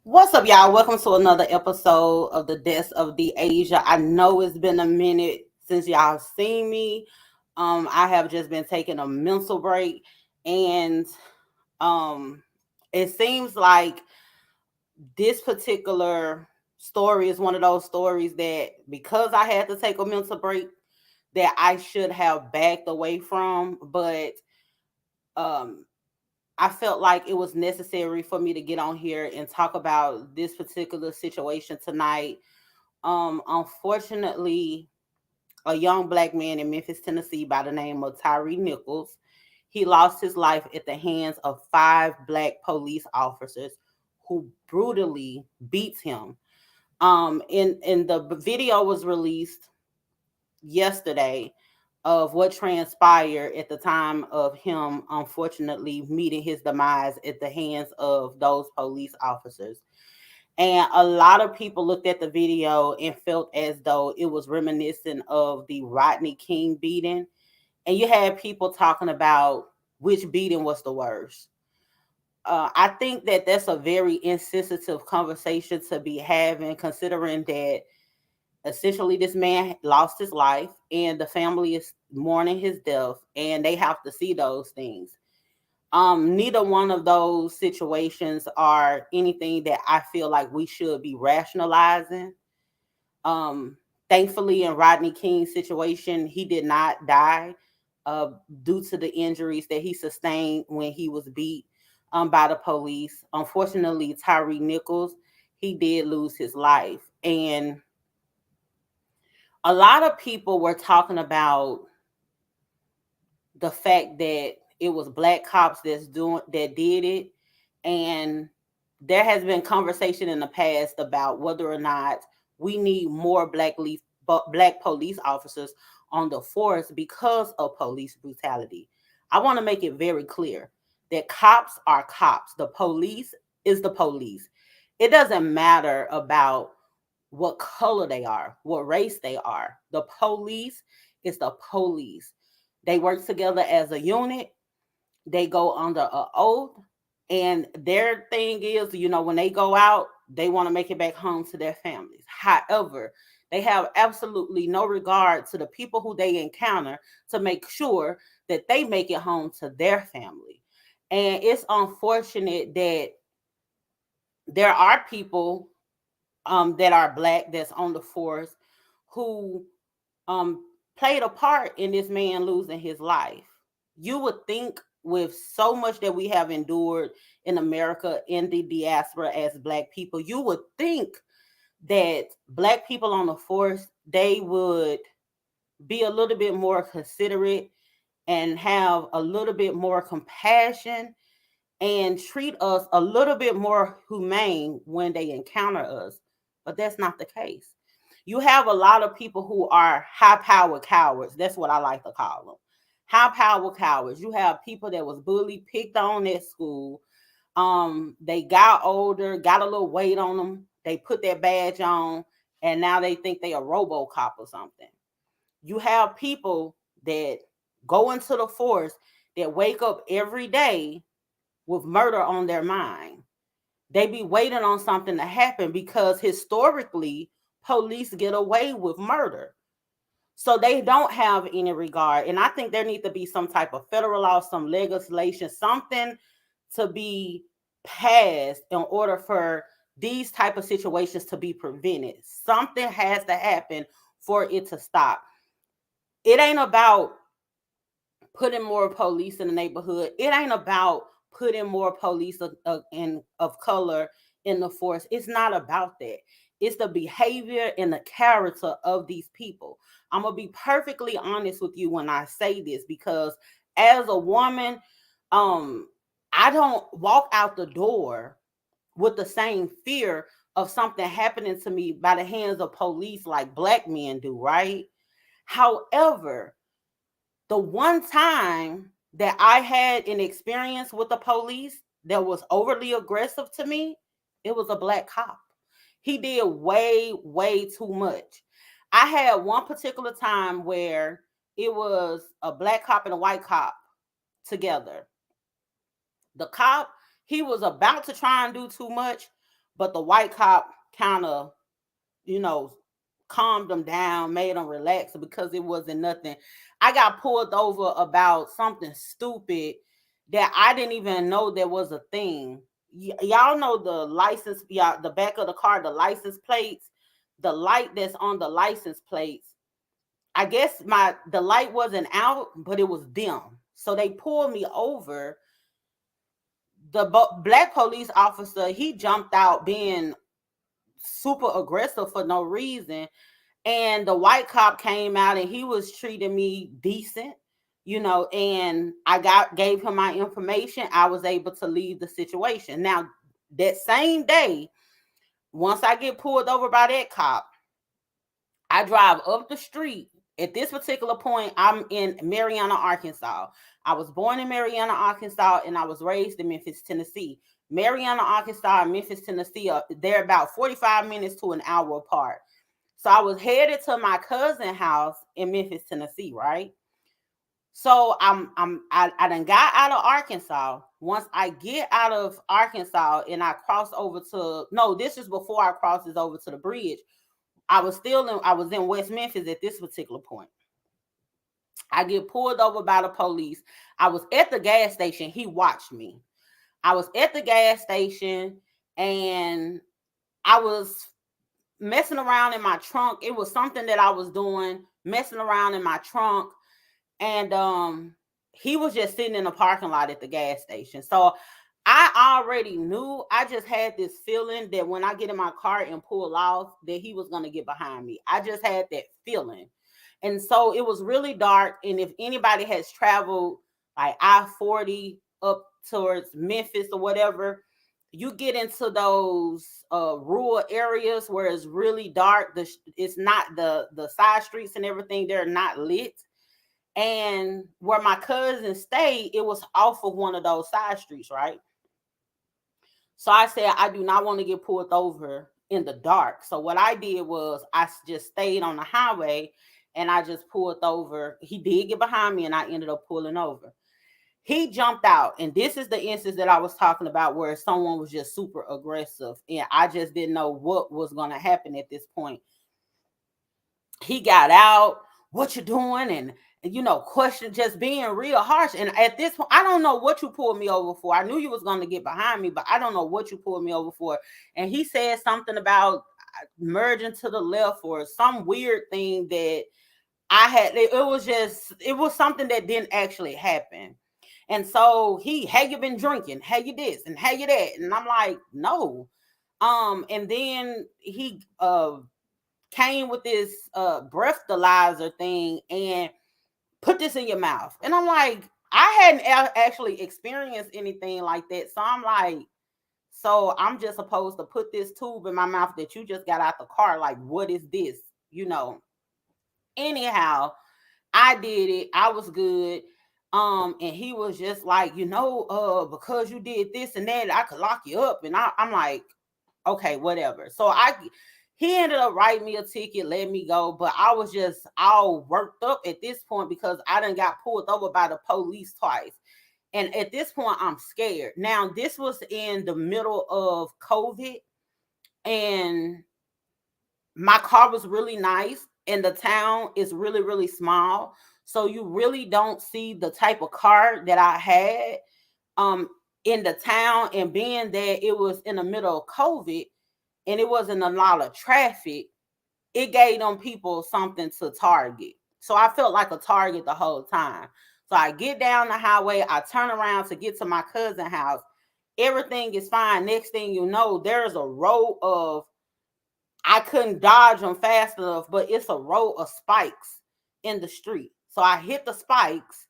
What's up, y'all? Welcome to another episode of the Death of the Asia. I know it's been a minute since y'all seen me. I have just been taking a mental break, and um, it seems like this particular story is one of those stories that because I had to take a mental break, that I should have backed away from, but um, I felt like it was necessary for me to get on here and talk about this particular situation tonight. Unfortunately, a young black man in Memphis, Tennessee, by the name of Tyre Nichols, he lost his life at the hands of five black police officers who brutally beat him. In the video was released yesterday of what transpired at the time of him unfortunately meeting his demise at the hands of those police officers. And a lot of people looked at the video and felt as though it was reminiscent of the Rodney King beating. And you had people talking about which beating was the worst. I think that that's a very insensitive conversation to be having, considering that essentially this man lost his life and the family is mourning his death and they have to see those things. Neither one of those situations are anything that I feel like we should be rationalizing. um Thankfully, in Rodney King's situation, he did not die uh due to the injuries that he sustained when he was beat by the police. Unfortunately, Tyre Nichols, he did lose his life. And a lot of people were talking about the fact that it was black cops that did it. And there has been conversation in the past about whether or not we need more black police officers on the force because of police brutality. I want to make it very clear that cops are cops. The police is the police. It doesn't matter about what color they are, what race they are. The police is the police. They work together as a unit. They go under an oath. And their thing is, when they go out, they want to make it back home to their families. However, they have absolutely no regard to the people who they encounter to make sure that they make it home to their family. And it's unfortunate that there are people that are black that's on the force who um played a part in this man losing his life. You would think, with so much that we have endured in America, in the diaspora as black people, you would think that black people on the force, they would be a little bit more considerate and have a little bit more compassion and treat us a little bit more humane when they encounter us. But that's not the case. You have a lot of people who are high power cowards. That's what I like to call them. High power cowards. You have people that was bullied, picked on at school. They got older, got a little weight on them. They put their badge on, and now they think they a RoboCop or something. You have people that go into the force that wake up every day with murder on their mind. They be waiting on something to happen because historically, police get away with murder. So they don't have any regard. And I think there needs to be some type of federal law, some legislation, something to be passed in order for these type of situations to be prevented. Something has to happen for it to stop. It ain't about putting more police in the neighborhood. It ain't about putting more police of color in the force. It's not about that. It's the behavior and the character of these people. I'm gonna be perfectly honest with you when I say this, because as a woman, um, I don't walk out the door with the same fear of something happening to me by the hands of police like black men do, right? However, the one time that I had an experience with the police that was overly aggressive to me, it was a black cop. He did way, way too much. I had one particular time where it was a black cop and a white cop together. The cop, he was about to try and do too much, but the white cop kind of, you know, calmed them down, made them relax because it wasn't nothing. I got pulled over about something stupid that I didn't even know there was a thing. Y'all know the license, y'all, the back of the car, the license plates, the light that's on the license plates. I guess the light wasn't out, but it was dim. So they pulled me over. The black police officer, he jumped out being super aggressive for no reason. And the white cop came out and he was treating me decent, and I gave him my information. I was able to leave the situation. Now, that same day, once I get pulled over by that cop, I drive up the street. At this particular point, I'm in Marianna, Arkansas. I was born in Marianna, Arkansas, and I was raised in Memphis, Tennessee. Marianna, Arkansas, and Memphis, Tennessee, they're about 45 minutes to an hour apart. So I was headed to my cousin's house in Memphis, Tennessee, right? So I done got out of Arkansas. Once I get out of Arkansas and I cross over to, no, this is before I crosses over to the bridge. I was in West Memphis at this particular point. I get pulled over by the police. I was at the gas station. He watched me. I was at the gas station and I was messing around in my trunk. It was something that I was doing, messing around in my trunk. And he was just sitting in the parking lot at the gas station. So I already knew. I just had this feeling that when I get in my car and pull off, that he was going to get behind me. I just had that feeling. And so it was really dark. And if anybody has traveled like I-40 up towards Memphis or whatever, you get into those rural areas where it's really dark. It's not the side streets and everything. They're not lit. And where my cousin stayed, it was off of one of those side streets, right? So I said, I do not want to get pulled over in the dark. So what I did was I just stayed on the highway and I just pulled over. He did get behind me and I ended up pulling over. He jumped out. And this is the instance that I was talking about where someone was just super aggressive. And I just didn't know what was going to happen at this point. He got out. What you doing? And question, just being real harsh. And at this point, I don't know what you pulled me over for. I knew you was going to get behind me, but I don't know what you pulled me over for. And he said something about merging to the left or some weird thing that I had. It was something that didn't actually happen. And so hey, you been drinking? Hey, you this and hey, you that? And I'm like, no. And then he came with this breathalyzer thing and put this in your mouth. And I'm like, I hadn't actually experienced anything like that. So I'm like, so I'm just supposed to put this tube in my mouth that you just got out the car. Like, what is this? Anyhow, I did it. I was good. And he was just like, because you did this and that, I could lock you up. And I'm like, okay, whatever. So he ended up writing me a ticket, let me go. But I was just all worked up at this point because I done got pulled over by the police twice. And at this point, I'm scared. Now, this was in the middle of COVID. And my car was really nice. And the town is really, really small. So you really don't see the type of car that I had in the town. And being that it was in the middle of COVID, and it wasn't a lot of traffic, it gave them people something to target. So I felt like a target the whole time. So I get down the highway, I turn around to get to my cousin's house. Everything is fine. Next thing you know, there's a row of, I couldn't dodge them fast enough, but it's a row of spikes in the street. So I hit the spikes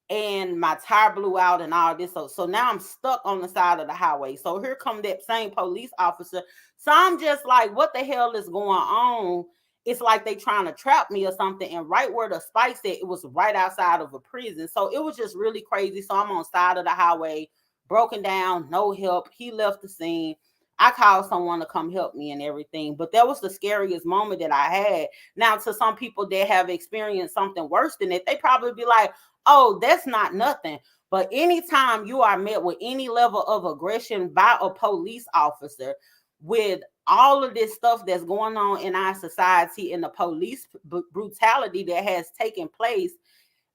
and my tire blew out and all this. So now I'm stuck on the side of the highway. So here come that same police officer. So I'm just like, what the hell is going on? It's like they trying to trap me or something. And right where the spike said, it was right outside of a prison. So it was just really crazy. So I'm on the side of the highway, broken down, no help. He left the scene. I called someone to come help me and everything. But that was the scariest moment that I had. Now, to some people that have experienced something worse than it, they probably be like, oh, that's not nothing. But anytime you are met with any level of aggression by a police officer, with all of this stuff that's going on in our society and the police brutality that has taken place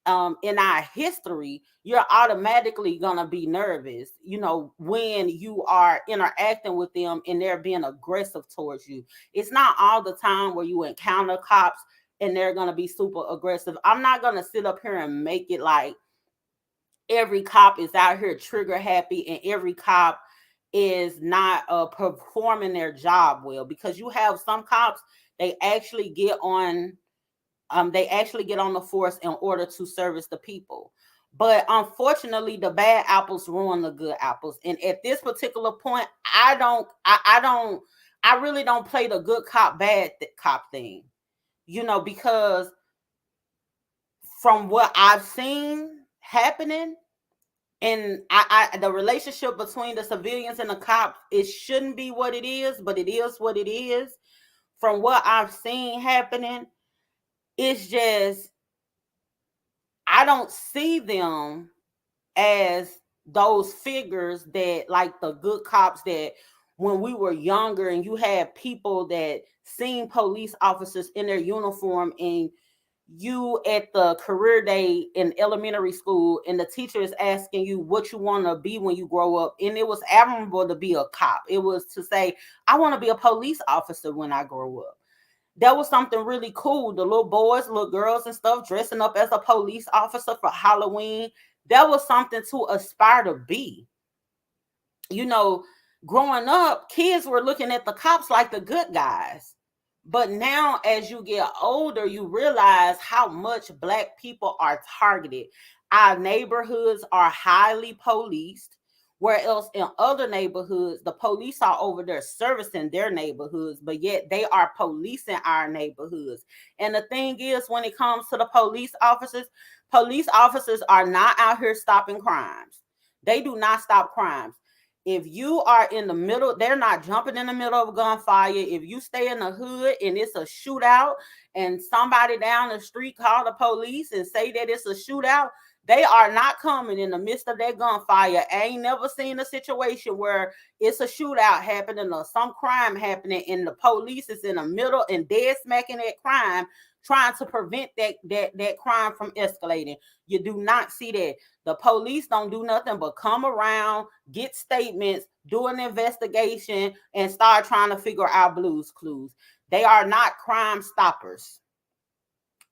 in our history, you're automatically gonna be nervous, when you are interacting with them and they're being aggressive towards you. It's not all the time where you encounter cops and they're gonna be super aggressive. I'm not gonna sit up here and make it like every cop is out here trigger happy and every cop is not performing their job well, because you have some cops, they actually get on the force in order to service the people. But unfortunately, the bad apples ruin the good apples. And at this particular point, I really don't play the good cop, bad cop thing, because from what I've seen happening, and the relationship between the civilians and the cops, it shouldn't be what it is, but it is what it is. From what I've seen happening, it's just, I don't see them as those figures that, like the good cops that when we were younger and you had people that seen police officers in their uniform, and you at the career day in elementary school and the teacher is asking you what you want to be when you grow up, and it was admirable to be a cop. It was to say, I want to be a police officer when I grow up. That was something really cool. The little boys, little girls and stuff dressing up as a police officer for Halloween. That was something to aspire to be. Growing up, kids were looking at the cops like the good guys. But now, as you get older, you realize how much Black people are targeted. Our neighborhoods are highly policed, where else in other neighborhoods, the police are over there servicing their neighborhoods, but yet they are policing our neighborhoods. And the thing is, when it comes to the police officers are not out here stopping crimes. They do not stop crimes. If you are in the middle, they're not jumping in the middle of a gunfire. If you stay in the hood and it's a shootout and somebody down the street call the police and say that it's a shootout, they are not coming in the midst of that gunfire. I ain't never seen a situation where it's a shootout happening or some crime happening and the police is in the middle and dead smacking that crime, trying to prevent that crime from escalating. You do not see that. The police don't do nothing but come around, get statements, do an investigation, and start trying to figure out Blue's Clues. They are not crime stoppers.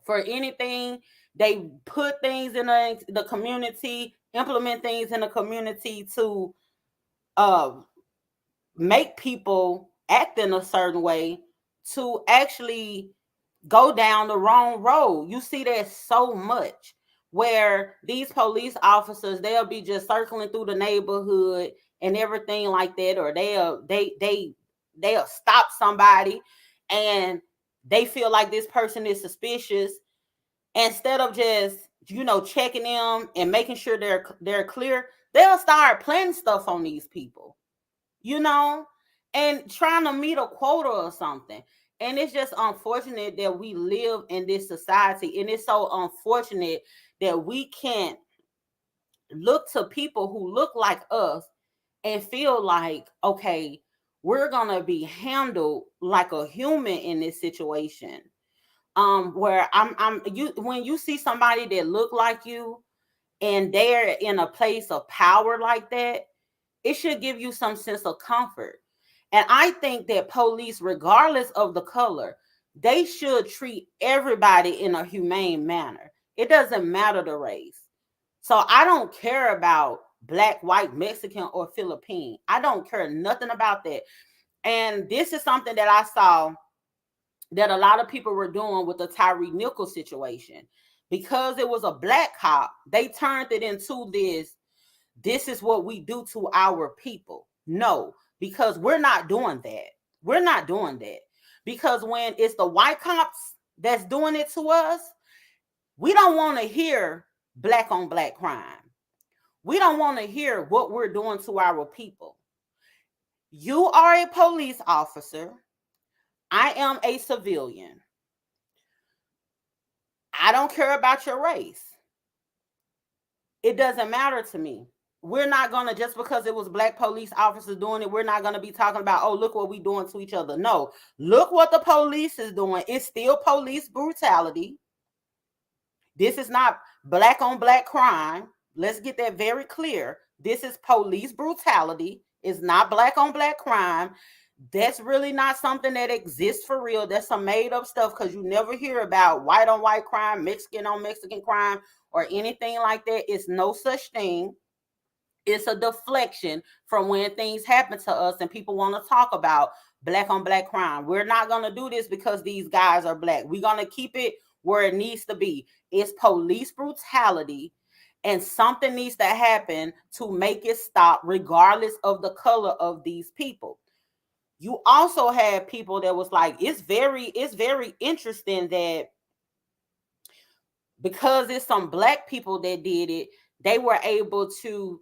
For anything, they put things in the community, implement things in the community to make people act in a certain way to actually go down the wrong road. You see that so much, where these police officers, they'll be just circling through the neighborhood and everything like that, or they'll stop somebody and they feel like this person is suspicious. Instead of just checking them and making sure they're clear, they'll start planning stuff on these people, and trying to meet a quota or something. And it's just unfortunate that we live in this society, and it's so unfortunate that we can't look to people who look like us and feel like, okay, we're gonna be handled like a human in this situation. Where I'm you when you see somebody that look like you and they're in a place of power like that, it should give you some sense of comfort. And I think that police, regardless of the color, they should treat everybody in a humane manner. It doesn't matter the race. So I don't care about Black, white, Mexican, or Philippine. I don't care nothing about that. And this is something that I saw that a lot of people were doing with the Tyre Nichols situation. Because it was a Black cop, they turned it into this is what we do to our people. No, because we're not doing that. We're not doing that. Because when it's the white cops that's doing it to us, we don't want to hear Black on Black crime. We don't want to hear what we're doing to our people. You are a police officer. I am a civilian. I don't care about your race. It doesn't matter to me. we're not going to, just because it was black police officers doing it, we're not going to be talking about, oh, look what we doing to each other. No, look what the police is doing. It's still police brutality. This is not black on black crime. Let's get that very clear. This is police brutality. It's not black on black crime. That's really not something that exists for real. That's some made up stuff, because you never hear about white on white crime, Mexican on Mexican crime, or anything like that. It's no such thing. It's a deflection from when things happen to us and people want to talk about black on black crime. We're not going to do this because these guys are black. We're going to keep it where it needs to be. It's police brutality, and something needs to happen to make it stop, regardless of the color of these people. You also had people that was like, it's very interesting that because it's some black people that did it, they were able to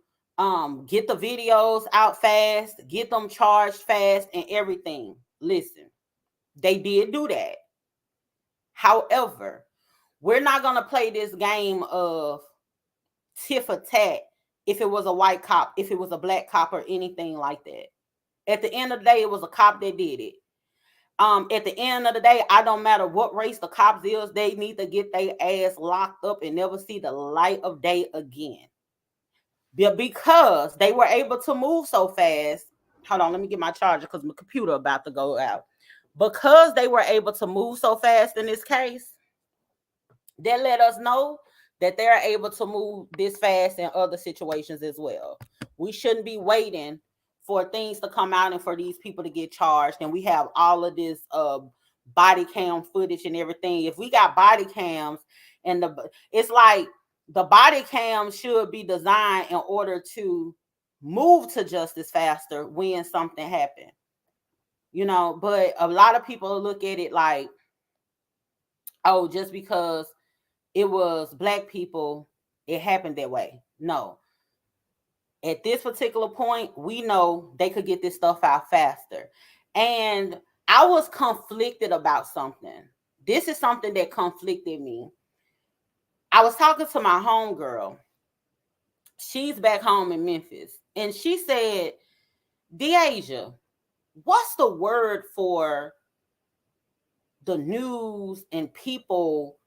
get the videos out fast, get them charged fast and everything. Listen, they did do that. However, we're not going to play this game of tit for tat if it was a white cop, if it was a black cop, or anything like that. At the end of the day, it was a cop that did it. At the end of the day, I don't matter what race the cops is, they need to get their ass locked up and never see the light of day again. Because they were able to move so fast. Hold on, let me get my charger because my computer about to go out. Because they were able to move so fast in this case, that let us know that they're able to move this fast in other situations as well. We shouldn't be waiting for things to come out and for these people to get charged. And we have all of this body cam footage and everything. If we got body cams, and it's like the body cam should be designed in order to move to justice faster when something happened. You know, but a lot of people look at it like, oh, just because it was black people, it happened that way. No. At this particular point, we know they could get this stuff out faster. And I was conflicted about something. This is something that conflicted me. I was talking to my homegirl. She's back home in Memphis. And she said, Deasia, what's the word for the news and people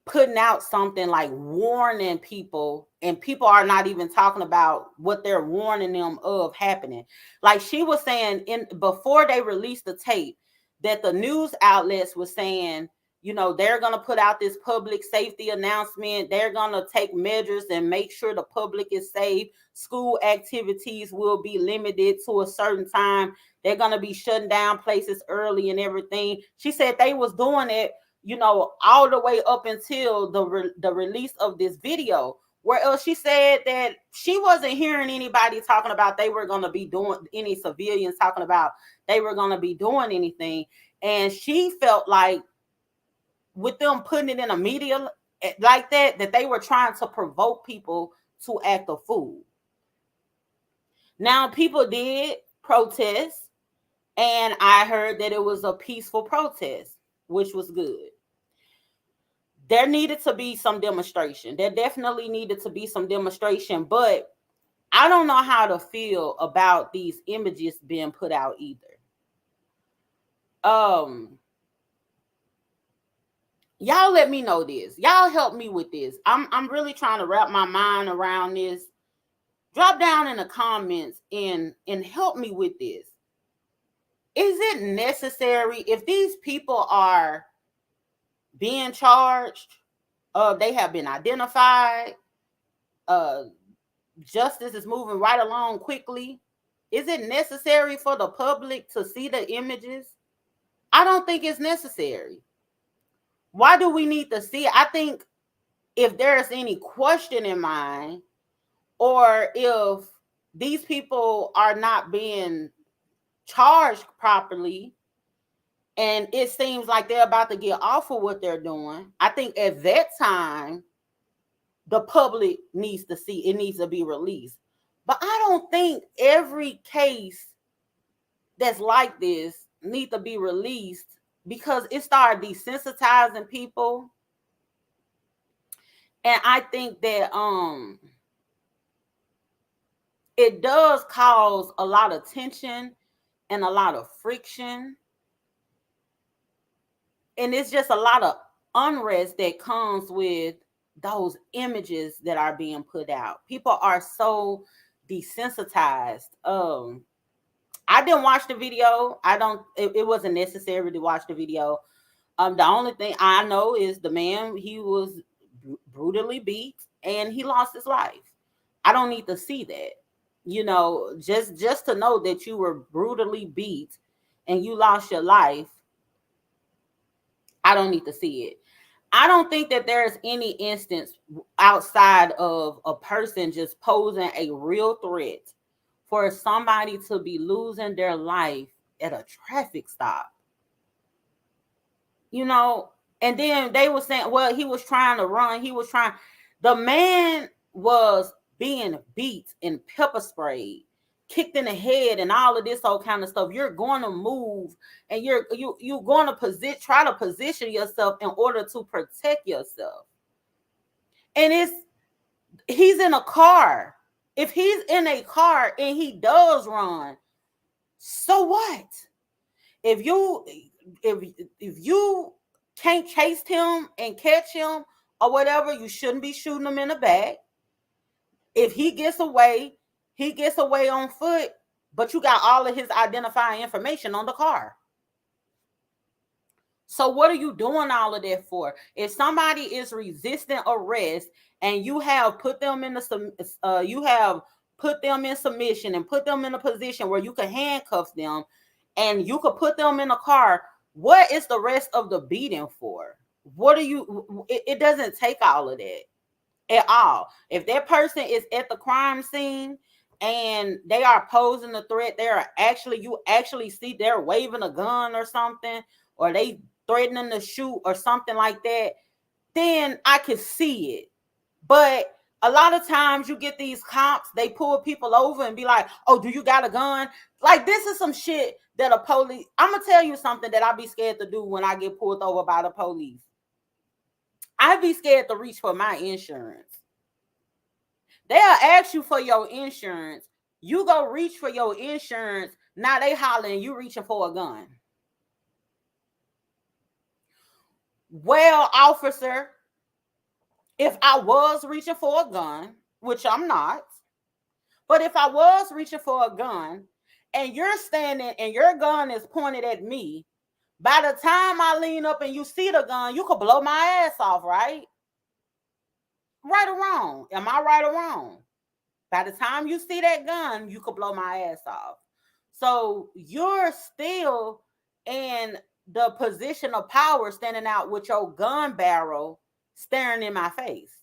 putting out something like warning people, and people are not even talking about what they're warning them of happening? Like she was saying, before they released the tape, that the news outlets were saying, you know, they're going to put out this public safety announcement. They're going to take measures and make sure the public is safe. School activities will be limited to a certain time. They're going to be shutting down places early and everything. She said they was doing it, you know, all the way up until the release of this video. Where else she said that she wasn't hearing anybody talking about they were going to be doing, any civilians talking about they were going to be doing anything. And she felt like with them putting it in a media like that, that they were trying to provoke people to act a fool. Now, people did protest, and I heard that it was a peaceful protest, which was good. There needed to be some demonstration. There definitely needed to be some demonstration, but I don't know how to feel about these images being put out either. Y'all let me know this. Y'all help me with this. I'm really trying to wrap my mind around this. Drop down in the comments and help me with this. Is it necessary, if these people are being charged, they have been identified, justice is moving right along quickly, is it necessary for the public to see the images? I don't think it's necessary. Why do we need to see it? I think if there's any question in mind, or if these people are not being charged properly, and it seems like they're about to get off of what they're doing, I think at that time, the public needs to see, it needs to be released. But I don't think every case that's like this needs to be released, because it started desensitizing people. And I think that it does cause a lot of tension and a lot of friction. And it's just a lot of unrest that comes with those images that are being put out. People are so desensitized. I didn't watch the video. It wasn't necessary to watch the video. The only thing I know is the man, he was brutally beat and he lost his life. I don't need to see that. Just to know that you were brutally beat and you lost your life, I don't need to see it. I don't think that there's any instance outside of a person just posing a real threat for somebody to be losing their life at a traffic stop. And then they were saying, well, he was trying to run. The man was being beat and pepper sprayed, kicked in the head, and all of this old kind of stuff. You're going to move, and you're going to try to position yourself in order to protect yourself. And he's in a car. If he's in a car and he does run, so what? If you can't chase him and catch him or whatever, you shouldn't be shooting him in the back. If he gets away on foot, but you got all of his identifying information on the car. So what are you doing all of that for? If somebody is resisting arrest and you have put them in submission and put them in a position where you can handcuff them and you could put them in a car, what is the rest of the beating for? It doesn't take all of that at all. If that person is at the crime scene and they are posing a threat, you actually see they're waving a gun or something, or they threatening to shoot or something like that, then I can see it. But a lot of times you get these cops, they pull people over and be like, oh, do you got a gun? Like, this is some shit that I'm going to tell you something that I'll be scared to do when I get pulled over by the police. I'd be scared to reach for my insurance. They'll ask you for your insurance. You go reach for your insurance. Now they hollering, you reaching for a gun. Well, officer, if I was reaching for a gun, which I'm not, but if I was reaching for a gun and you're standing and your gun is pointed at me, by the time I lean up and you see the gun, you could blow my ass off, right? Right or wrong? Am I right or wrong? By the time you see that gun, you could blow my ass off. So you're still in the position of power standing out with your gun barrel staring in my face.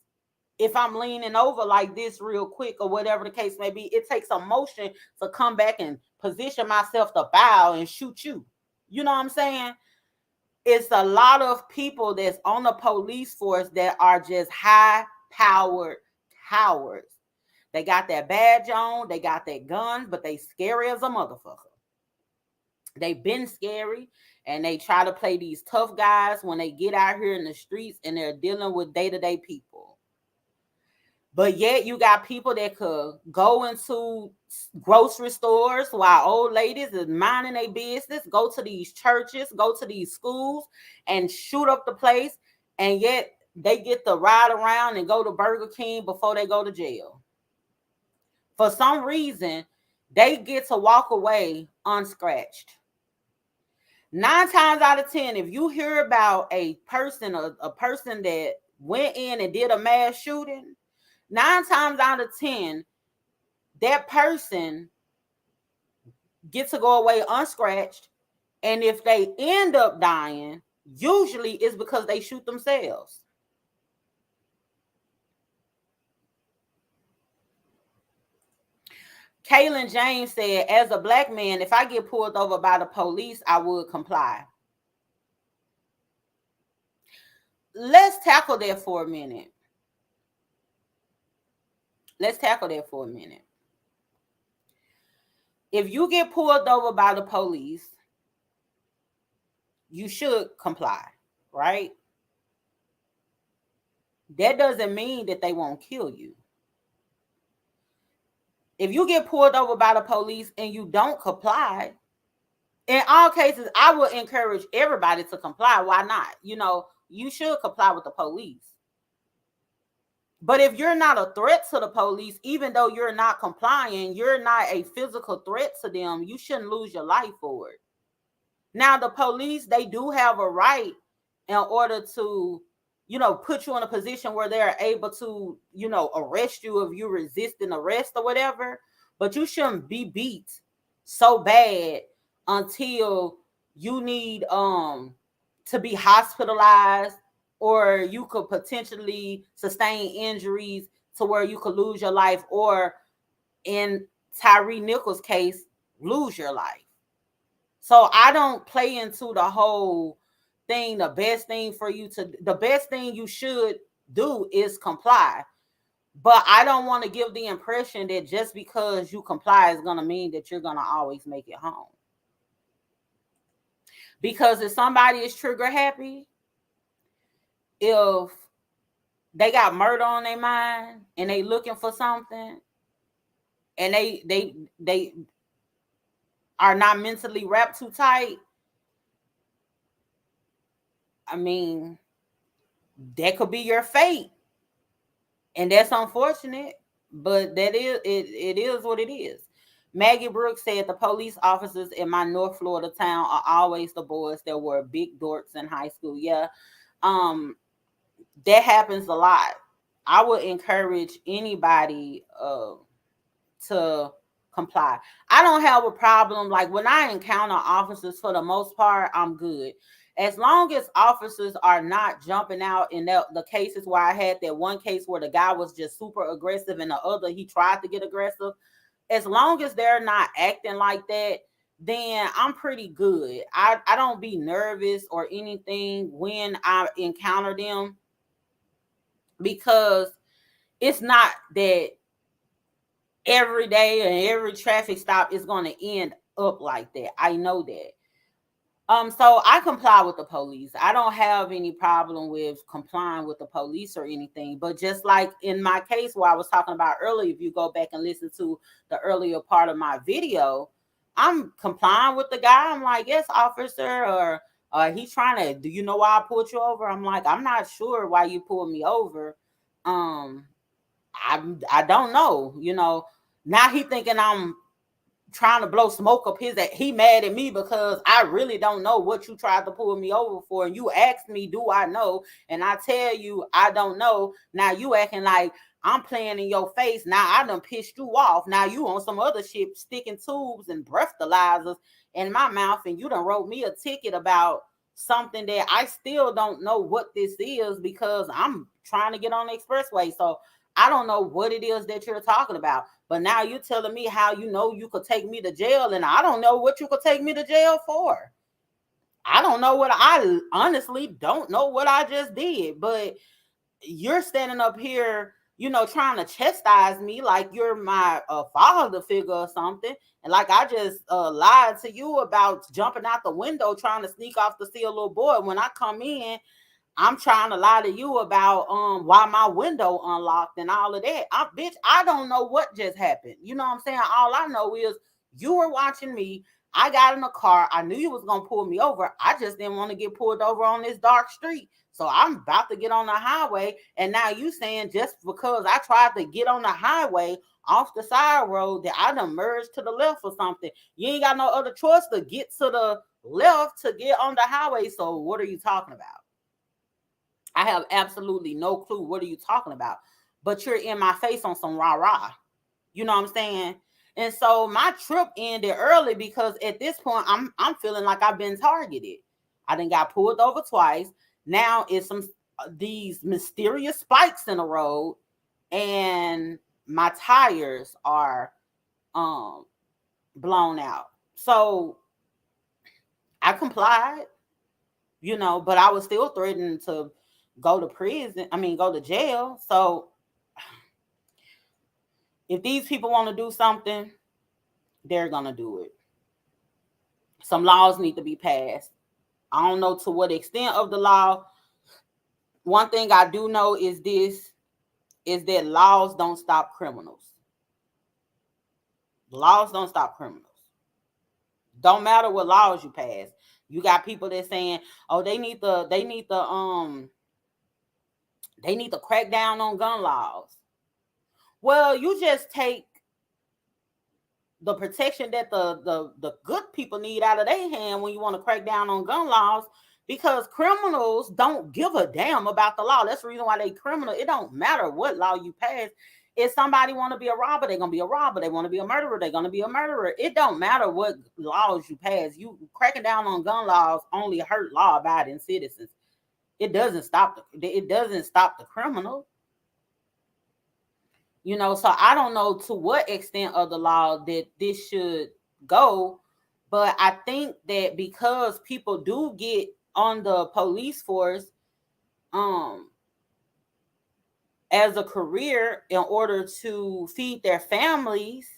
If I'm leaning over like this real quick or whatever the case may be, it takes a motion to come back and position myself to bow and shoot you. You know what I'm saying? It's a lot of people that's on the police force that are just high-powered cowards. They got that badge on, they got that gun, but they scary as a motherfucker. They've been scary, and they try to play these tough guys when they get out here in the streets and they're dealing with day-to-day people. But yet you got people that could go into grocery stores while old ladies is minding their business, go to these churches, go to these schools and shoot up the place, and yet they get to ride around and go to Burger King before they go to jail. For some reason, they get to walk away unscratched. 9 times out of 10, if you hear about a person that went in and did a mass shooting, 9 times out of 10, that person gets to go away unscratched. And if they end up dying, usually it's because they shoot themselves. Kaylin James said, as a black man, if I get pulled over by the police, I would comply. Let's tackle that for a minute. If you get pulled over by the police, you should comply, right? That doesn't mean that they won't kill you. If you get pulled over by the police and you don't comply, in all cases, I would encourage everybody to comply. Why not? You should comply with the police. But if you're not a threat to the police, even though you're not complying, you're not a physical threat to them, you shouldn't lose your life for it. Now, the police, they do have a right in order to, put you in a position where they're able to, arrest you if you resist an arrest or whatever. But you shouldn't be beat so bad until you need to be hospitalized, or you could potentially sustain injuries to where you could lose your life, or in Tyre Nichols' case, lose your life. So I don't play into the whole thing. The best thing you should do is comply. But I don't want to give the impression that just because you comply is going to mean that you're going to always make it home. Because if somebody is trigger happy, if they got murder on their mind and they looking for something, and they are not mentally wrapped too tight, I mean, that could be your fate. And that's unfortunate, but that is it is what it is. Maggie Brooks said the police officers in my North Florida town are always the boys that were big dorks in high school. Yeah. That happens a lot. I would encourage anybody to comply. I don't have a problem. Like, when I encounter officers, for the most part, I'm good. As long as officers are not jumping out in the cases where I had that one case where the guy was just super aggressive and the other, he tried to get aggressive. As long as they're not acting like that, then I'm pretty good. I don't be nervous or anything when I encounter them, because it's not that every day and every traffic stop is going to end up like that. I know that. So I comply with the police. I don't have any problem with complying with the police or anything. But just like in my case where I was talking about earlier, if you go back and listen to the earlier part of my video, I'm complying with the guy. I'm like, yes, officer, or he's trying to, do you know why I pulled you over? I'm like, I'm not sure why you pulled me over. I don't know, Now he thinking I'm trying to blow smoke up his ass. He mad at me because I really don't know what you tried to pull me over for. And you asked me, do I know? And I tell you, I don't know. Now you acting like I'm playing in your face. Now I done pissed you off. Now you on some other shit, sticking tubes and breathalyzers in my mouth, and you done wrote me a ticket about something that I still don't know what this is, because I'm trying to get on the expressway. So I don't know what it is that you're talking about. But now you're telling me how you could take me to jail, and I don't know what you could take me to jail for. I don't know I honestly don't know what I just did. But you're standing up here, trying to chastise me like you're my father figure or something. And like I just lied to you about jumping out the window trying to sneak off to see a little boy. When I come in, I'm trying to lie to you about why my window unlocked and all of that. Bitch, I don't know what just happened. You know what I'm saying? All I know is you were watching me. I got in the car. I knew you was going to pull me over. I just didn't want to get pulled over on this dark street. So I'm about to get on the highway. And now you saying just because I tried to get on the highway off the side road that I done merged to the left or something. You ain't got no other choice to get to the left to get on the highway. So what are you talking about? I have absolutely no clue. What are you talking about? But you're in my face on some rah-rah. You know what I'm saying? And so my trip ended early because at this point, I'm feeling like I've been targeted. I done got pulled over twice. Now it's these mysterious spikes in the road, and my tires are blown out. So I complied, but I was still threatening to go to jail. So if these people want to do something, they're going to do it. Some laws need to be passed. I don't know to what extent of the law. One thing I do know is that laws don't stop criminals. Laws don't stop criminals. Don't matter what laws you pass. You got people that saying, "Oh, they need to crack down on gun laws." Well, you just take the protection that the good people need out of their hand when you want to crack down on gun laws, because criminals don't give a damn about the law. That's the reason why they criminal. It don't matter what law you pass. If somebody want to be a robber, they're gonna be a robber. They want to be a murderer, they're gonna be a murderer. It don't matter what laws you pass. You cracking down on gun laws only hurt law-abiding citizens. It doesn't stop the criminal. So I don't know to what extent of the law that this should go, but I think that because people do get on the police force as a career in order to feed their families,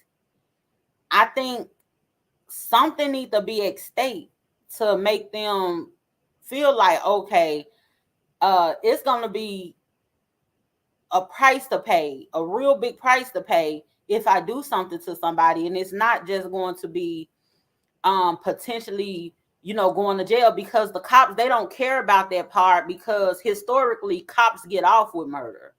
I think something needs to be at stake to make them feel like, okay, it's going to be a price to pay, a real big price to pay if I do something to somebody. And it's not just going to be potentially, going to jail, because the cops, they don't care about that part, because historically cops get off with murder.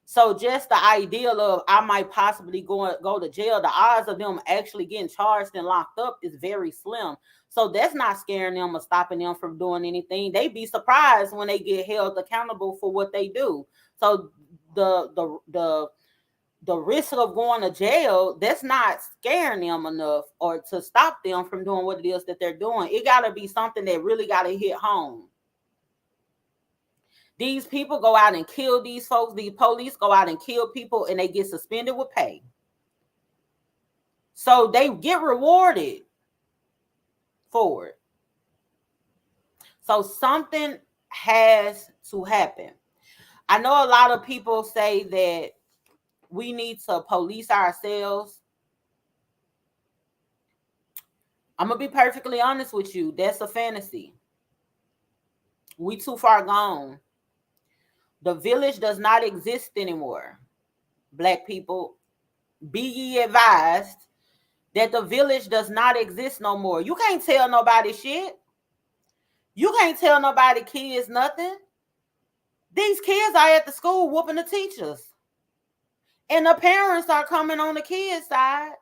So just the idea of I might possibly go to jail, the odds of them actually getting charged and locked up is very slim. So that's not scaring them or stopping them from doing anything. They be surprised when they get held accountable for what they do. So the risk of going to jail, that's not scaring them enough or to stop them from doing what it is that they're doing. It got to be something that really got to hit home. These people go out and kill these folks. These police go out and kill people, and they get suspended with pay. So they get rewarded for it. So something has to happen. I know a lot of people say that we need to police ourselves. I'm going to be perfectly honest with you. That's a fantasy. We too far gone. The village does not exist anymore. Black people, be ye advised that the village does not exist no more. You can't tell nobody shit. You can't tell nobody kids nothing. These kids are at the school whooping the teachers. And the parents are coming on the kids' side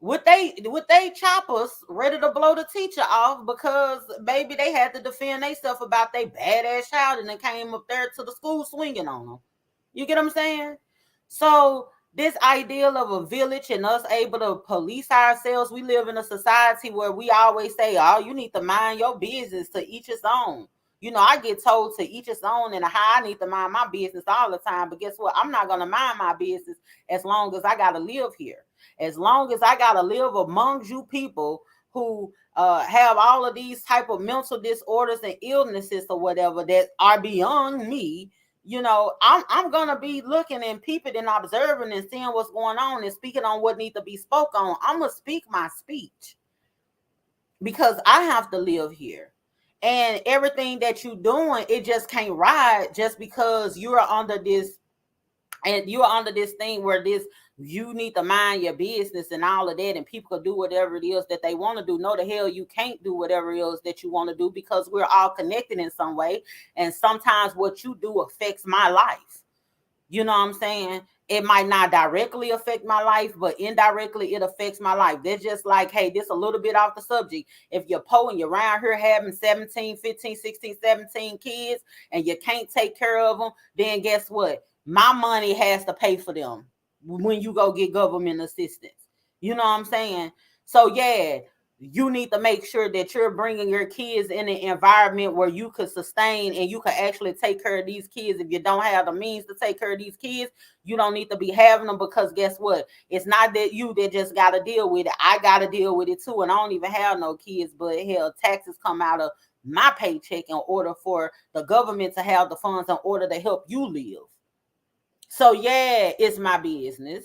with they choppers ready to blow the teacher off, because maybe they had to defend themselves about their badass child and then came up there to the school swinging on them. You get what I'm saying? So this ideal of a village and us able to police ourselves, we live in a society where we always say, oh, you need to mind your business, to each his own. I get told to each his own, and how I need to mind my business all the time. But guess what? I'm not going to mind my business as long as I got to live here. As long as I got to live amongst you people who have all of these type of mental disorders and illnesses or whatever that are beyond me, I'm going to be looking and peeping and observing and seeing what's going on and speaking on what needs to be spoke on. I'm going to speak my speech because I have to live here. And everything that you're doing, it just can't ride just because you're under this, and you're under this thing where you need to mind your business and all of that, and people can do whatever it is that they want to do. No, the hell you can't do whatever it is that you want to do, because we're all connected in some way. And sometimes what you do affects my life. You know what I'm saying? It might not directly affect my life, but indirectly it affects my life. They're just like, hey, this a little bit off the subject. If you're poor and you're around here having 17, 15, 16, 17 kids and you can't take care of them, then guess what? My money has to pay for them when you go get government assistance. You know what I'm saying? So yeah, you need to make sure that you're bringing your kids in an environment where you could sustain and you can actually take care of these kids. If you don't have the means to take care of these kids, you don't need to be having them, because guess what? It's not that you that just got to deal with it. I got to deal with it too. And I don't even have no kids, but hell, taxes come out of my paycheck in order for the government to have the funds in order to help you live. So yeah, it's my business.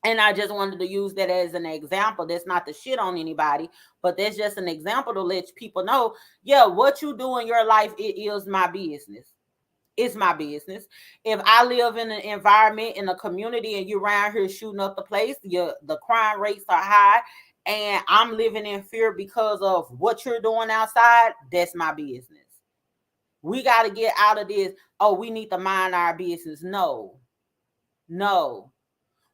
And I just wanted to use that as an example. That's not to shit on anybody, but that's just an example to let people know, yeah, what you do in your life, it is my business. It's my business. If I live in an environment in a community and you're around here shooting up the place, the crime rates are high, and I'm living in fear because of what you're doing outside, that's my business. We got to get out of this. Oh, we need to mind our business. No, no.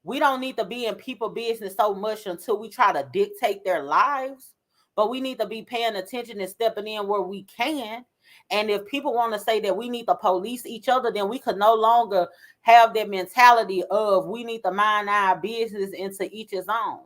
We don't need to be in people business so much until we try to dictate their lives. But we need to be paying attention and stepping in where we can. And if people want to say that we need to police each other, then we could no longer have that mentality of we need to mind our business into each his own.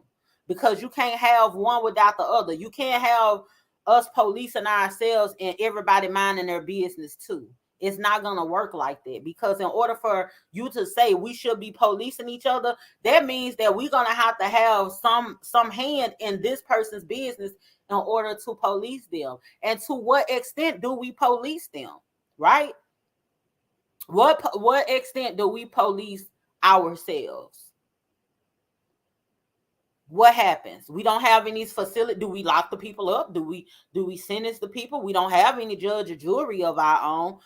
Because you can't have one without the other. You can't have us policing ourselves and everybody minding their business too. It's not going to work like that, because in order for you to say we should be policing each other, that means that we're going to have some hand in this person's business in order to police them. And to what extent do we police them, right? What extent do we police ourselves? What happens? We don't have any facility. Do we lock the people up? Do we sentence the people? We don't have any judge or jury of our own.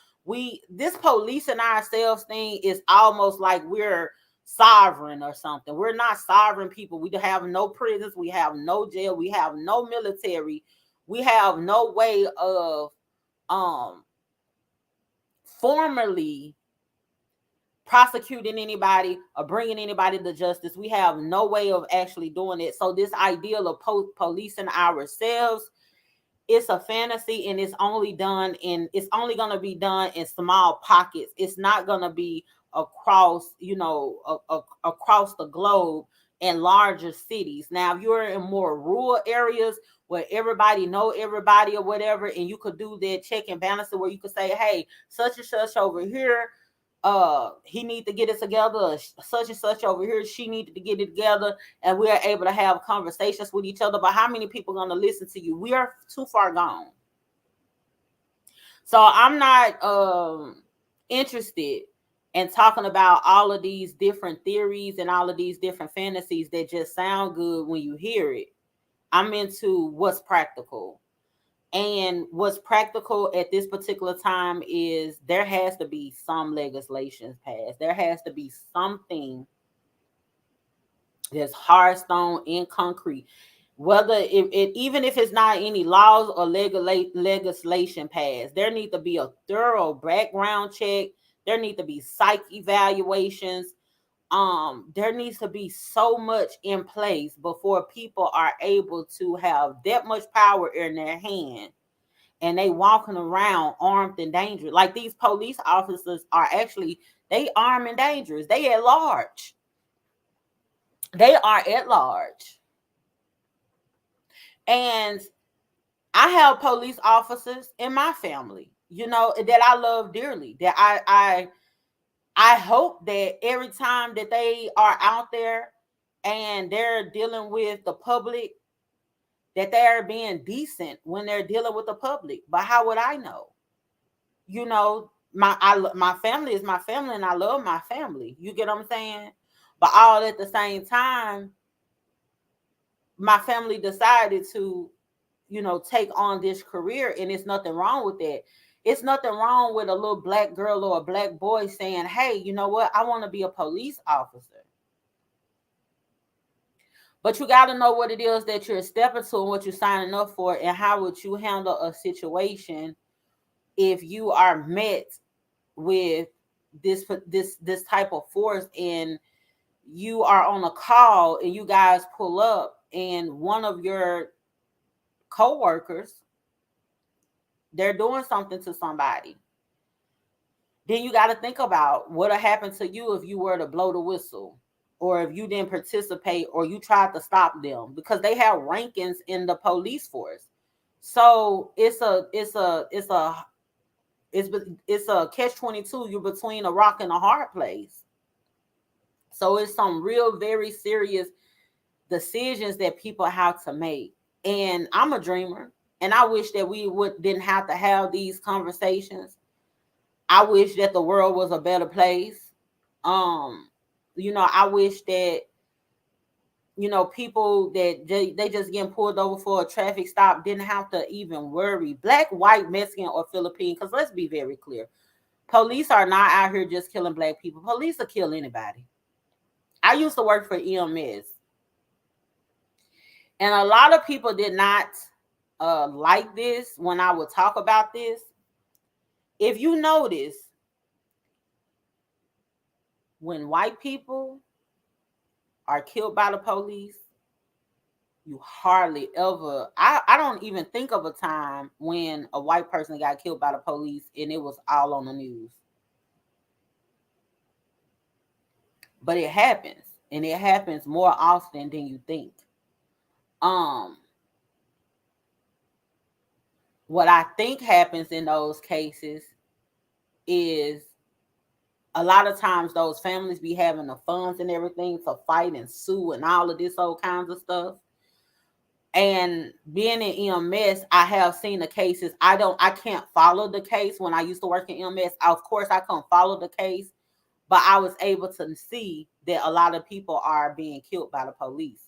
This policing ourselves thing is almost like we're sovereign or something. We're not sovereign people. We have no prisons. We have no jail. We have no military. We have no way of formally prosecuting anybody or bringing anybody to justice. We have no way of actually doing it. So this ideal of policing ourselves, it's a fantasy, and it's only going to be done in small pockets. It's not going to be across, across the globe in larger cities. Now, if you're in more rural areas where everybody know everybody or whatever, and you could do that check and balance where you could say, hey, such and such over here, he need to get it together, such and such over here, she needed to get it together, and we are able to have conversations with each other. But how many people are going to listen to you? We are too far gone. So I'm not interested in talking about all of these different theories and all of these different fantasies that just sound good when you hear it. I'm into what's practical. And what's practical at this particular time is there has to be some legislation passed. There has to be something that's hard stone in concrete. Whether even if it's not any laws or legislation passed, there need to be a thorough background check. There need to be psych evaluations. There needs to be so much in place before people are able to have that much power in their hand and they walking around armed and dangerous. Like these police officers are actually, they armed and dangerous. They at large. They are at large. And I have police officers in my family, that I love dearly, that I hope that every time that they are out there and they're dealing with the public, that they are being decent when they're dealing with the public. But how would I know? My family is my family, and I love my family. You get what I'm saying? But all at the same time, my family decided to, take on this career, and it's nothing wrong with that. It's nothing wrong with a little black girl or a black boy saying, hey, you know what? I want to be a police officer. But you got to know what it is that you're stepping to and what you're signing up for, and how would you handle a situation if you are met with this type of force, and you are on a call and you guys pull up and one of your co-workers, they're doing something to somebody. Then you got to think about what would happen to you if you were to blow the whistle, or if you didn't participate, or you tried to stop them, because they have rankings in the police force. So it's a catch-22. You're between a rock and a hard place. So it's some real, very serious decisions that people have to make. And I'm a dreamer, and I wish that we didn't have to have these conversations. I wish that the world was a better place. I wish that, people that they just getting pulled over for a traffic stop didn't have to even worry. Black, white, Mexican, or Filipino, because let's be very clear. Police are not out here just killing black people. Police will kill anybody. I used to work for EMS. And a lot of people did not like this when I would talk about this. If you notice, when white people are killed by the police, you hardly ever, I don't even think of a time when a white person got killed by the police and it was all on the news. But it happens, and it happens more often than you think. What I think happens in those cases is a lot of times those families be having the funds and everything to fight and sue and all of this old kinds of stuff. And being in EMS, I have seen the cases. I can't follow the case. When I used to work in EMS, of course I couldn't follow the case, but I was able to see that a lot of people are being killed by the police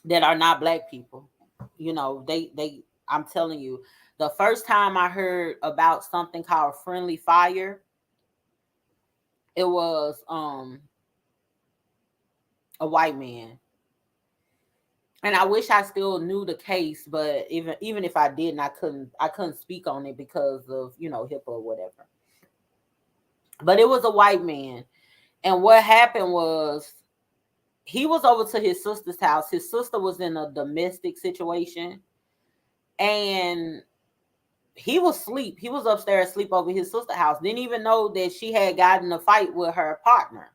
that are not black people. You know, I'm telling you, the first time I heard about something called friendly fire, it was a white man. And I wish I still knew the case, but even if I didn't, I couldn't speak on it because of, HIPAA or whatever. But it was a white man. And what happened was he was over to his sister's house. His sister was in a domestic situation. And he was asleep. He was upstairs asleep over his sister's house. Didn't even know that she had gotten in a fight with her partner.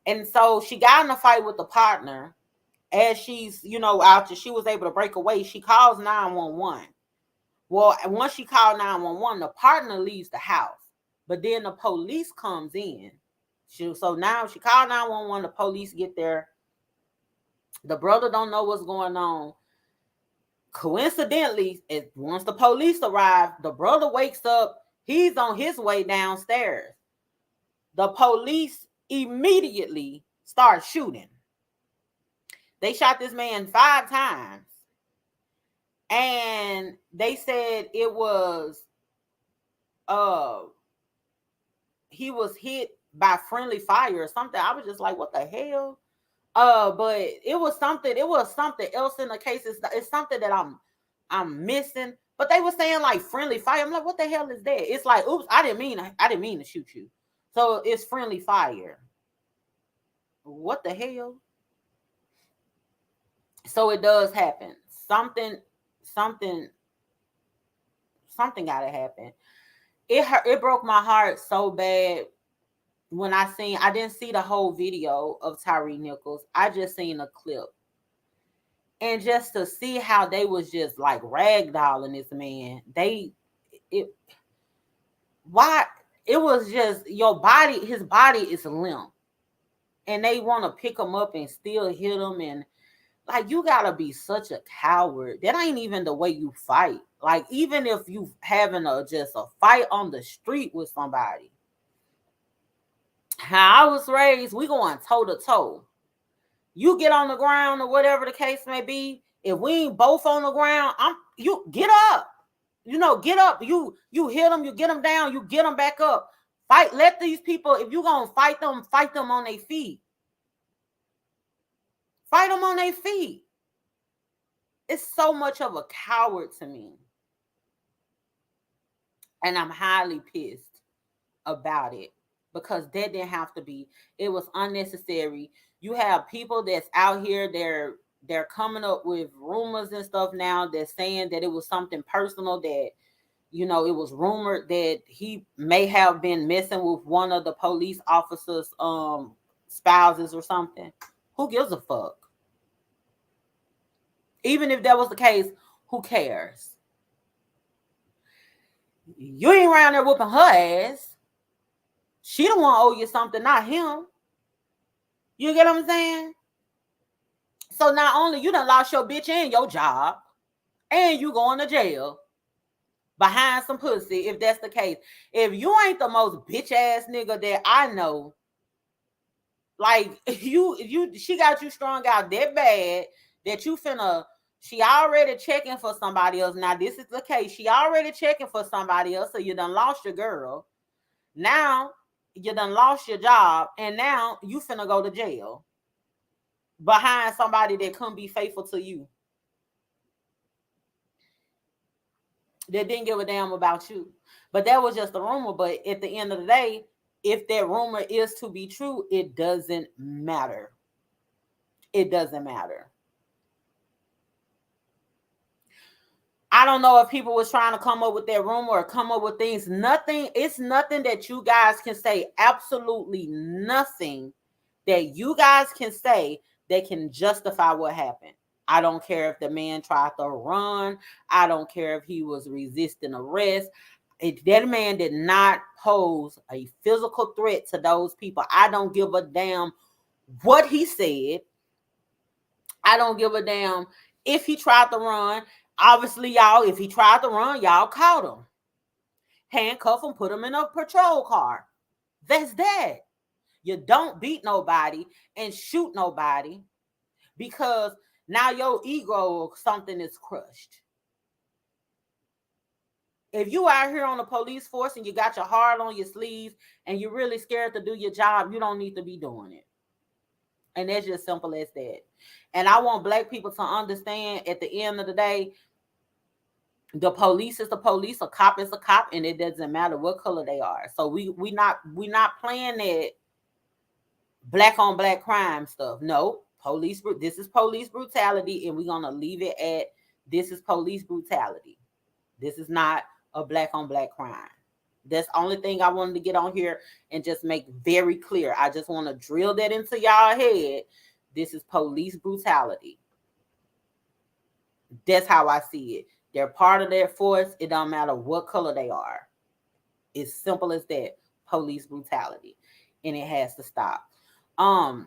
And so she got in a fight with the partner. As she's, out, she was able to break away. She calls 911. Well, once she called 911, the partner leaves the house. But then the police comes in. So now she called 911. The police get there. The brother don't know what's going on. Coincidentally, once the police arrive, the brother wakes up. He's on his way downstairs. The police immediately start shooting. They shot this man 5 times. And they said it was, he was hit by friendly fire or something. I was just like, what the hell? But it was something else in the case. It's something that I'm missing. But they were saying like friendly fire. I'm like, what the hell is that? It's like, oops, I didn't mean to shoot you. So it's friendly fire. What the hell? So it does happen. Something gotta happen. It broke my heart so bad when I didn't see the whole video of Tyre Nichols. I just seen a clip. And just to see how they was just like ragdolling this man. It was just his body is limp. And they want to pick him up and still hit him. And like, you gotta be such a coward. That ain't even the way you fight. Like, even if you having just a fight on the street with somebody. How I was raised, we going toe to toe. You get on the ground or whatever the case may be. If we ain't both on the ground, you get up. Get up. You hit them, you get them down, you get them back up. Fight. Let these people, if you gonna fight them on their feet. Fight them on their feet. It's so much of a coward to me. And I'm highly pissed about it because that didn't have to be. It was unnecessary. You have people that's out here, they're coming up with rumors and stuff now. They're saying that it was something personal, that, it was rumored that he may have been messing with one of the police officers' spouses or something. Who gives a fuck? Even if that was the case, who cares? You ain't around there whooping her ass. She don't want to owe you something, not him. You get what I'm saying? So not only you done lost your bitch and your job, and you going to jail behind some pussy, if that's the case. If you ain't the most bitch ass nigga that I know, like she got you strung out that bad that you finna She already checking for somebody else. Now, this is the case. She already checking for somebody else, so you done lost your girl. Now, you done lost your job, and now you finna go to jail behind somebody that couldn't be faithful to you. That didn't give a damn about you. But that was just a rumor. But at the end of the day, if that rumor is to be true, it doesn't matter. It doesn't matter. I don't know if people was trying to come up with that rumor or come up with things. Nothing. It's nothing that you guys can say. Absolutely nothing that you guys can say that can justify what happened. I don't care if the man tried to run. I don't care if he was resisting arrest. If that man did not pose a physical threat to those people, I don't give a damn what he said. I don't give a damn if he tried to run. Obviously, y'all, if he tried to run, y'all caught him. Handcuff him, put him in a patrol car. That's that. You don't beat nobody and shoot nobody because now your ego or something is crushed. If you out here on the police force and you got your heart on your sleeves and you're really scared to do your job, you don't need to be doing it. And that's just simple as that. And I want Black people to understand at the end of the day, the police is the police, a cop is a cop, and it doesn't matter what color they are. So we not playing that black on black crime stuff. No, this is police brutality, and we're gonna leave it at this is police brutality. This is not a black on black crime. That's the only thing I wanted to get on here and just make very clear. I just want to drill that into y'all head. This is police brutality. That's how I see it. They're part of their force. It don't matter what color they are. It's simple as that. Police brutality. And it has to stop. I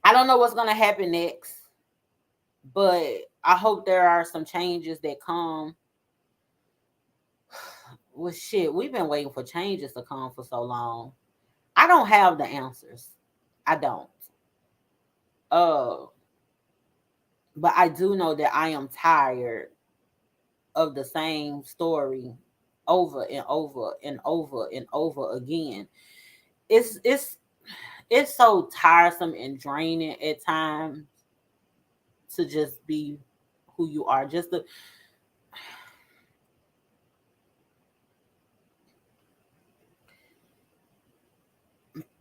don't know what's going to happen next, but I hope there are some changes that come. Well, shit, we've been waiting for changes to come for so long. I don't have the answers. I don't. But I do know that I am tired of the same story over and over and over and over again. It's so tiresome and draining at times to just be who you are. Just the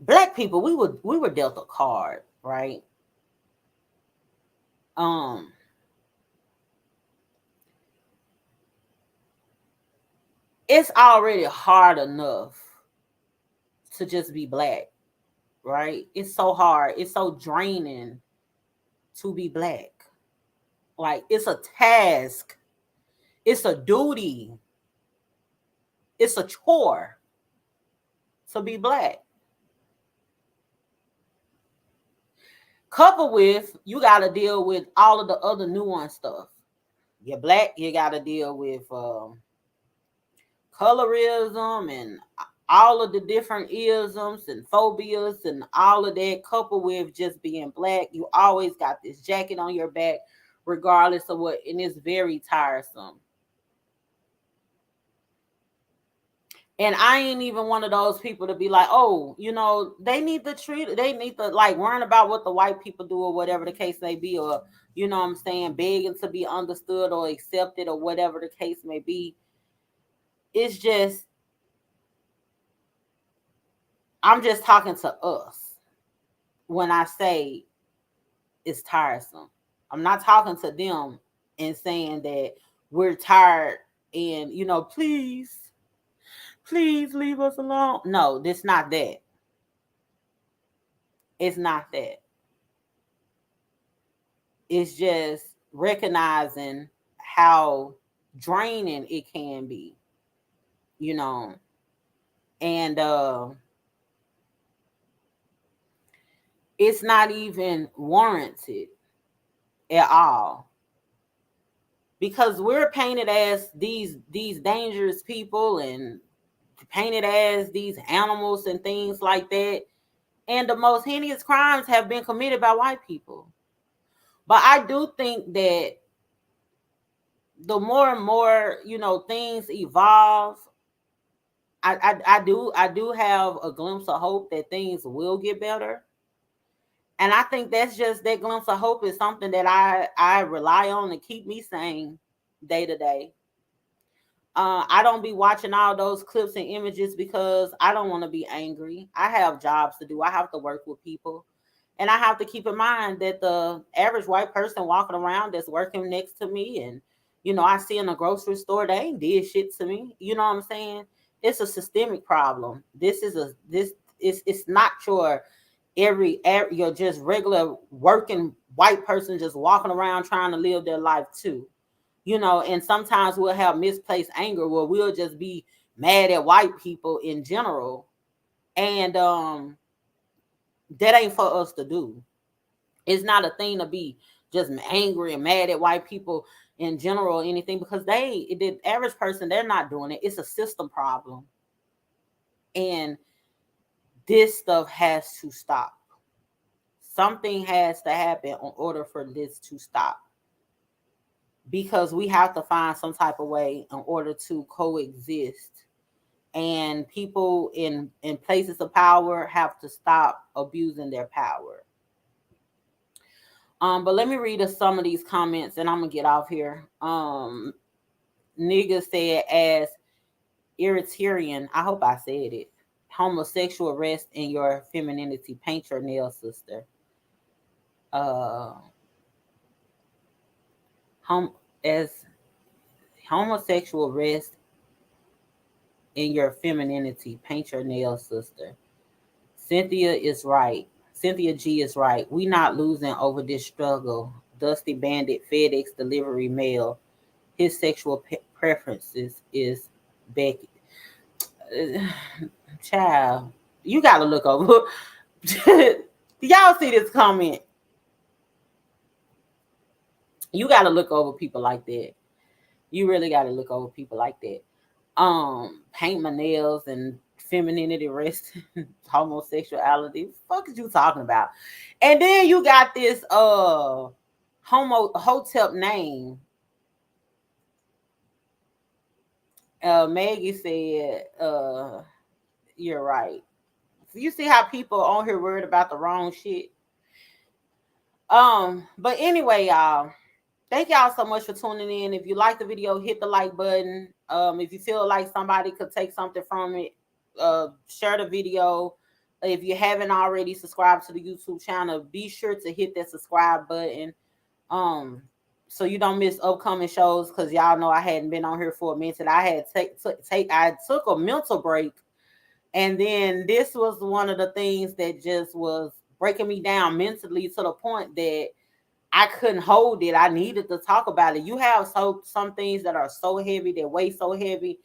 Black people, we were dealt a card, right? It's already hard enough to just be Black, right? It's so hard. It's so draining to be Black. Like, it's a task. It's a duty. It's a chore to be Black. Coupled with, you got to deal with all of the other nuanced stuff. You're Black, you got to deal with colorism and all of the different isms and phobias and all of that, coupled with just being Black. You always got this jacket on your back, regardless of what, and it's very tiresome. And I ain't even one of those people to be like, oh, they need to like worry about what the white people do or whatever the case may be, or, what I'm saying, begging to be understood or accepted or whatever the case may be. It's just, I'm just talking to us when I say it's tiresome. I'm not talking to them and saying that we're tired and, please leave us alone. No, it's not that. It's not that. It's just recognizing how draining it can be, and it's not even warranted at all, because we're painted as these dangerous people and painted as these animals and things like that. And the most heinous crimes have been committed by white people. But I do think that the more and more, things evolve, I do have a glimpse of hope that things will get better. And I think that's just that glimpse of hope is something that I rely on to keep me sane day to day. I don't be watching all those clips and images because I don't want to be angry. I have jobs to do. I have to work with people. And I have to keep in mind that the average white person walking around that's working next to me and, I see in a grocery store, they ain't did shit to me. You know what I'm saying? It's a systemic problem. It's not your just regular working white person just walking around trying to live their life too. And sometimes we'll have misplaced anger where we'll just be mad at white people in general. And that ain't for us to do. It's not a thing to be just angry and mad at white people in general or anything, because the average person, they're not doing it. It's a system problem. And this stuff has to stop. Something has to happen in order for this to stop, because we have to find some type of way in order to coexist. And people in places of power have to stop abusing their power. But let me read some of these comments and I'm gonna get off here. Nigga said, as Eritrean, I hope I said it. Homosexual, rest in your femininity. Paint your nails, sister. As homosexual, rest in your femininity. Paint your nails, sister. Cynthia is right. Cynthia G is right. We not losing over this struggle. Dusty Bandit, FedEx delivery mail. His sexual preferences is Becky. Child, you gotta look over. Y'all see this comment? You gotta look over people like that. You really gotta look over people like that. Paint my nails and femininity, rest, homosexuality. What fuck is you talking about? And then you got this hotep name. Maggie said, you're right. So you see how people on here worried about the wrong shit. But anyway, y'all, thank y'all so much for tuning in. If you like the video, hit the like button. If you feel like somebody could take something from it, share the video. If you haven't already subscribed to the YouTube channel, be sure to hit that subscribe button. So you don't miss upcoming shows, because y'all know I hadn't been on here for a minute. I had I took a mental break, and then this was one of the things that just was breaking me down mentally to the point that I couldn't hold it. I needed to talk about it. You have some things that are so heavy, that weigh so heavy,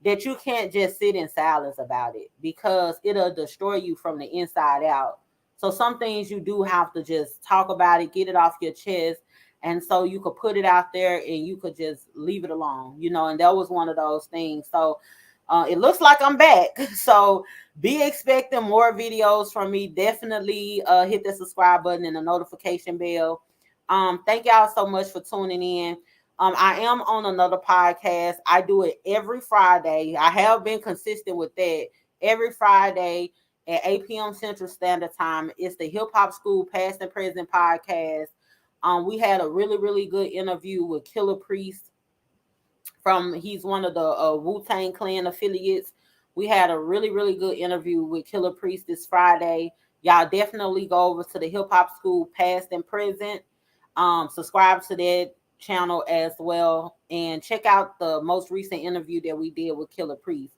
that you can't just sit in silence about it, because it'll destroy you from the inside out. So some things you do have to just talk about it, get it off your chest, and so you could put it out there and you could just leave it alone, and that was one of those things. So it looks like I'm back. So be expecting more videos from me. Definitely hit the subscribe button and the notification bell. Thank y'all so much for tuning in. I am on another podcast. I do it every Friday. I have been consistent with that. Every Friday at 8 p.m. Central Standard Time. It's the Hip Hop School Past and Present podcast. We had a really, really good interview with Killer Priest. He's one of the Wu-Tang Clan affiliates. We had a really, really good interview with Killer Priest this Friday. Y'all definitely go over to the Hip Hop School Past and Present. Subscribe to that channel as well, and check out the most recent interview that we did with Killer Priest.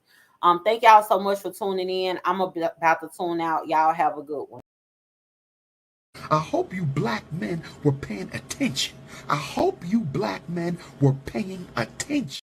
Thank y'all so much for tuning in. I'm about to tune out. Y'all have a good one. I hope you black men were paying attention. I hope you black men were paying attention.